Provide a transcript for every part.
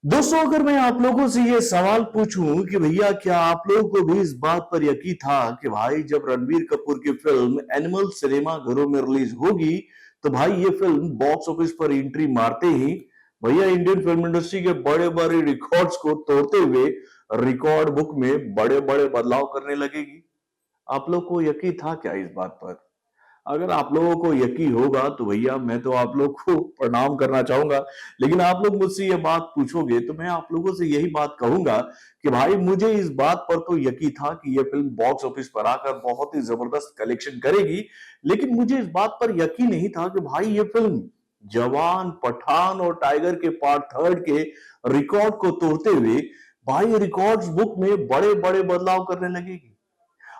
दोस्तों, अगर मैं आप लोगों से ये सवाल पूछूं कि भैया क्या आप लोगों को भी इस बात पर यकीन था कि भाई जब रणबीर कपूर की फिल्म एनिमल सिनेमा घरों में रिलीज होगी तो भाई ये फिल्म बॉक्स ऑफिस पर एंट्री मारते ही भैया इंडियन फिल्म इंडस्ट्री के बड़े बड़े रिकॉर्ड्स को तोड़ते हुए रिकॉर्ड बुक में बड़े बड़े बदलाव करने लगेगी। आप लोग को यकीन था क्या इस बात पर? अगर आप लोगों को यकीन होगा तो भैया मैं तो आप लोग को प्रणाम करना चाहूंगा। लेकिन आप लोग मुझसे ये बात पूछोगे तो मैं आप लोगों से यही बात कहूंगा कि भाई मुझे इस बात पर तो यकीन था कि ये फिल्म बॉक्स ऑफिस पर आकर बहुत ही जबरदस्त कलेक्शन करेगी। लेकिन मुझे इस बात पर यकीन नहीं था कि भाई ये फिल्म जवान, पठान और टाइगर के पार्ट थर्ड के रिकॉर्ड को तोड़ते हुए भाई रिकॉर्ड्स बुक में बड़े बड़े बदलाव करने लगेगी।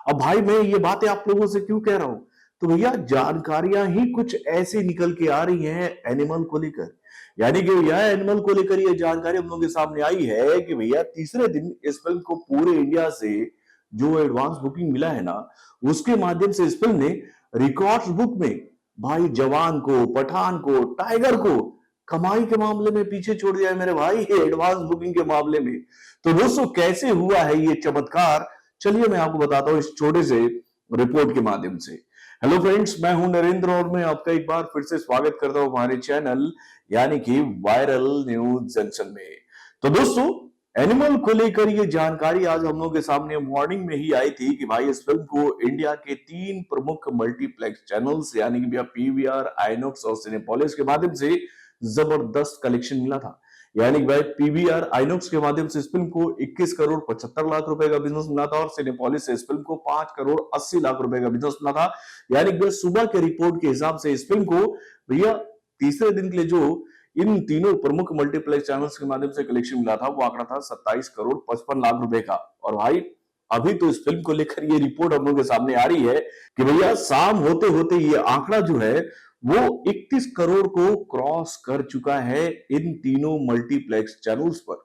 अब भाई मैं ये बातें आप लोगों से क्यों कह रहा हूं? तो भैया जानकारियां ही कुछ ऐसी निकल के आ रही हैं एनिमल को लेकर। यानी कि भैया एनिमल को लेकर ये जानकारी हम लोगों के सामने आई है कि भैया तीसरे दिन इस फिल्म को पूरे इंडिया से जो एडवांस बुकिंग मिला है ना, उसके माध्यम से इस फिल्म ने रिकॉर्ड्स बुक में भाई जवान को, पठान को, टाइगर को कमाई के मामले में पीछे छोड़ दिया है मेरे भाई, एडवांस बुकिंग के मामले में। तो दोस्तों कैसे हुआ है ये चमत्कार, चलिए मैं आपको बताता हूं इस छोटे से रिपोर्ट के माध्यम से। हेलो फ्रेंड्स, मैं हूं नरेंद्र और मैं आपका एक बार फिर से स्वागत करता हूं हमारे चैनल यानी कि वायरल न्यूज जंक्शन में। तो दोस्तों, एनिमल को लेकर ये जानकारी आज हम लोगों के सामने मॉर्निंग में ही आई थी कि भाई इस फिल्म को इंडिया के 3 प्रमुख मल्टीप्लेक्स चैनल्स यानी कि भैया पीवीआर, आइनॉक्स और सिनेपोलिस के माध्यम से जबरदस्त कलेक्शन मिला था। यानी कि भाई पीवीआर आइनॉक्स के माध्यम से इस फिल्म को 21 करोड़ 75 लाख रुपए का बिजनेस मिला था और सिनेपोलिस से इस फिल्म को 5 करोड़ 80 लाख रुपए का बिजनेस मिला था। यानी कि सुबह के रिपोर्ट के हिसाब से इस फिल्म को भैया तीसरे दिन के लिए जो इन तीनों प्रमुख मल्टीप्लेक्स चैनल्स के माध्यम से कलेक्शन मिला था वो आंकड़ा था 27 करोड़ 55 लाख रुपए का। और भाई अभी तो इस फिल्म को लेकर ये रिपोर्ट हम लोग के सामने आ रही है कि भैया शाम होते होते ये आंकड़ा जो है वो 31 करोड़ को क्रॉस कर चुका है इन तीनों मल्टीप्लेक्स चैनल्स पर।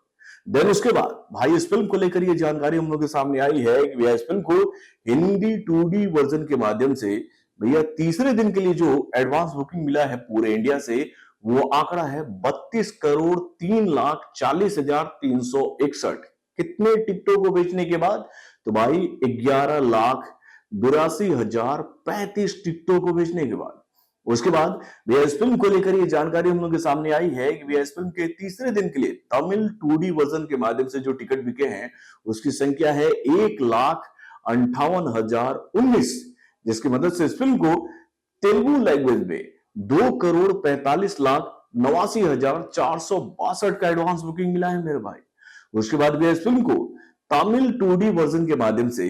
देन उसके बाद भाई इस फिल्म को लेकर ये जानकारी हम लोग के सामने आई है कि भैया इस फिल्म को हिंदी 2D वर्जन के माध्यम से भैया तीसरे दिन के लिए जो एडवांस बुकिंग मिला है पूरे इंडिया से वो आंकड़ा है 32 करोड़ 3,40,361। कितने टिकटों को बेचने के बाद? तो भाई 11,82,035 टिकटों को बेचने के बाद। उसके बाद भैया इस फिल्म को लेकर ये जानकारी हम लोग के सामने आई है कि भैया इस फिल्म के तीसरे दिन के लिए तमिल 2D वर्जन के माध्यम से जो टिकट बिके हैं उसकी संख्या है 1,58,019, जिसकी मदद से इस फिल्म को तेलुगु लैंग्वेज में 2,45,89,462 का एडवांस बुकिंग मिला है मेरे भाई। उसके बाद भैया इस फिल्म को तमिल 2D वर्जन के माध्यम से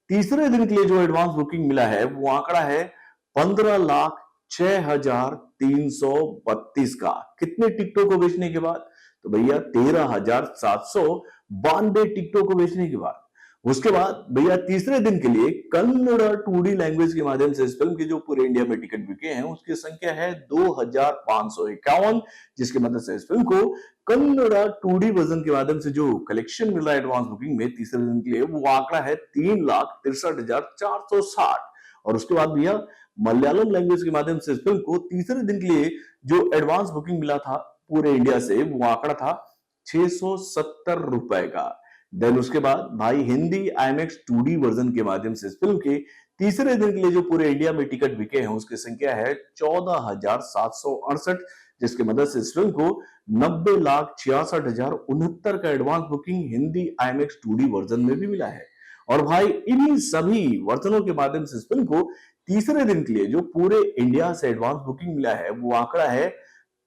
तीसरे दिन के लिए जो एडवांस बुकिंग मिला है वो आंकड़ा है 15,06,332 का। कितने टिकटों को बेचने के बाद? तो भैया 13,792 टिकटों को बेचने के बाद। उसके बाद भैया तीसरे दिन के लिए कन्नड़ा 2D लैंग्वेज के माध्यम से इस फिल्म के जो पूरे इंडिया में टिकट बिके हैं उसकी संख्या है 2,551, जिसकी मदद से इस फिल्म को कन्नड़ा 2D वर्जन के माध्यम से जो कलेक्शन मिला है एडवांस बुकिंग में तीसरे दिन के लिए वो आंकड़ा है 3,63,460। और उसके बाद भैया मलयालम लैंग्वेज के माध्यम से इस फिल्म को तीसरे दिन के लिए जो एडवांस बुकिंग मिला था पूरे इंडिया से वो आंकड़ा था 670 रुपए का। देन उसके बाद भाई हिंदी आईमैक्स 2D वर्जन के माध्यम से इस फिल्म के तीसरे दिन के लिए जो पूरे इंडिया में टिकट बिके हैं उसकी संख्या है 14,768, जिसकी मदद से इस फिल्म को 90,66,069 का advance booking Hindi IMAX 2D version में भी मिला है। और भाई इन्हीं सभी वर्जनों के माध्यम से इस फिल्म को तीसरे दिन के लिए जो पूरे इंडिया से एडवांस बुकिंग मिला है वो आंकड़ा है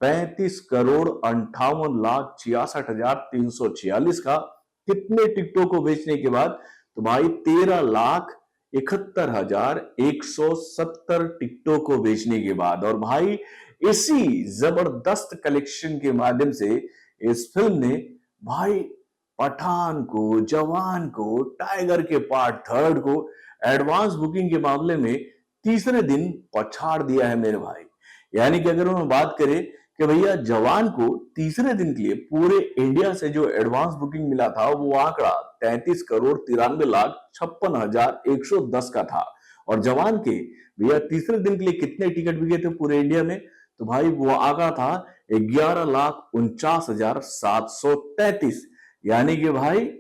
35,58,66,346 का। कितने टिकटों को बेचने के बाद? तो भाई 13,71,170 टिकटों को बेचने के बाद। और भाई इसी जबरदस्त कलेक्शन के माध्यम से इस फिल्म ने भाई पठान को, जवान को, टाइगर के पार्ट थर्ड को एडवांस बुकिंग के मामले में तीसरे दिन पछाड़ दिया है मेरे भाई। यानी कि अगर हम बात करें कि भैया जवान को तीसरे दिन के लिए पूरे इंडिया से जो एडवांस बुकिंग मिला था वो आंकड़ा 33,93,56,110 का था। और जवान के भैया तीसरे दिन के लिए कितने टिकट बिके थे पूरे इंडिया में? तो भाई वो आंकड़ा था 11,49,733, यानी कि भाई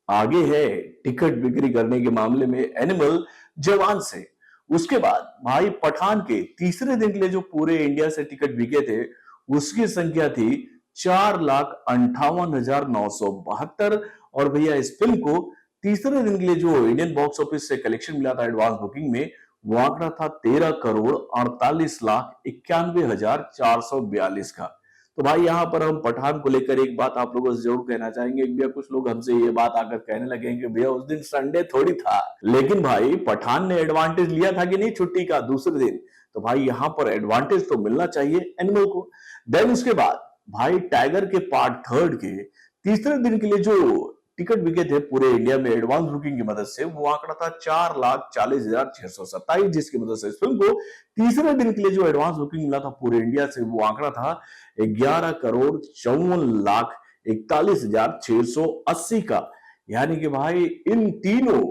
आगे है टिकट बिक्री करने के मामले में एनिमल जवान से। उसके बाद भाई पठान के तीसरे दिन के लिए जो पूरे इंडिया से टिकट बिके थे उसकी संख्या थी 4,58,972। और भैया इस फिल्म को तीसरे दिन के लिए जो इंडियन बॉक्स ऑफिस से कलेक्शन मिला था एडवांस बुकिंग में, वो आंकड़ा था 13,48,91,442 का। तो भाई यहां पर हम पठान को लेकर एक बात आप लोगों से जरूर कहना चाहेंगे कि भैया कुछ लोग हमसे ये बात आकर कहने लगे कि भैया उस दिन संडे थोड़ी था, लेकिन भाई पठान ने एडवांटेज लिया था कि नहीं छुट्टी का दूसरे दिन। तो भाई यहां पर एडवांटेज तो मिलना चाहिए एनिमल को। देन उसके बाद भाई टाइगर के पार्ट थर्ड के तीसरे दिन के लिए जो टिकट बिके थे पूरे इंडिया में एडवांस बुकिंग की मदद से, वो आंकड़ा था 4,40,627, जिसकी मदद से इस फिल्म को तीसरे दिन के लिए जो एडवांस बुकिंग मिला था पूरे इंडिया से, वो आंकड़ा था 11,54,41,46,680 का। यानी कि भाई इन तीनों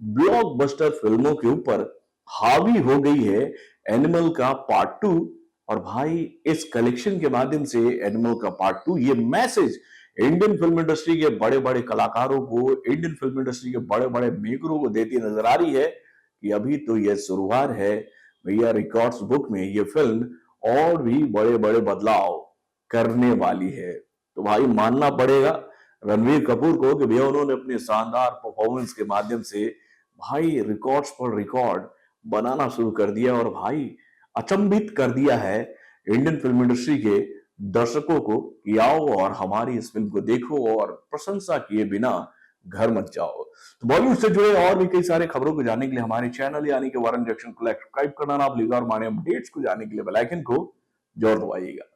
ब्लॉकबस्टर फिल्मों के ऊपर हावी हो गई है एनिमल का पार्ट टू। और भाई इस कलेक्शन के माध्यम से एनिमल का पार्ट टू ये मैसेज इंडियन फिल्म इंडस्ट्री के बड़े बड़े कलाकारों को, इंडियन फिल्म इंडस्ट्री के बड़े बड़े मेकरों को देती नजर आ रही है कि अभी तो यह शुरुआत है भैया, रिकॉर्ड्स बुक में ये फिल्म और भी बड़े बड़े बदलाव करने वाली है। तो भाई मानना पड़ेगा रणवीर कपूर को कि भैया उन्होंने अपने शानदार परफॉर्मेंस के माध्यम से भाई रिकॉर्ड्स पर रिकॉर्ड बनाना शुरू कर दिया और भाई अचंभित कर दिया है इंडियन फिल्म इंडस्ट्री के दर्शकों को कि आओ और हमारी इस फिल्म को देखो और प्रशंसा किए बिना घर मत जाओ। तो बॉलीवुड से जुड़े और भी कई सारे खबरों को जानने के लिए हमारे चैनल यानी कि वारन जंक्शन को सब्सक्राइब करना ना भूलिएगा और हमारे अपडेट्स को जानने के लिए बेल आइकन को जरूर दबाइएगा।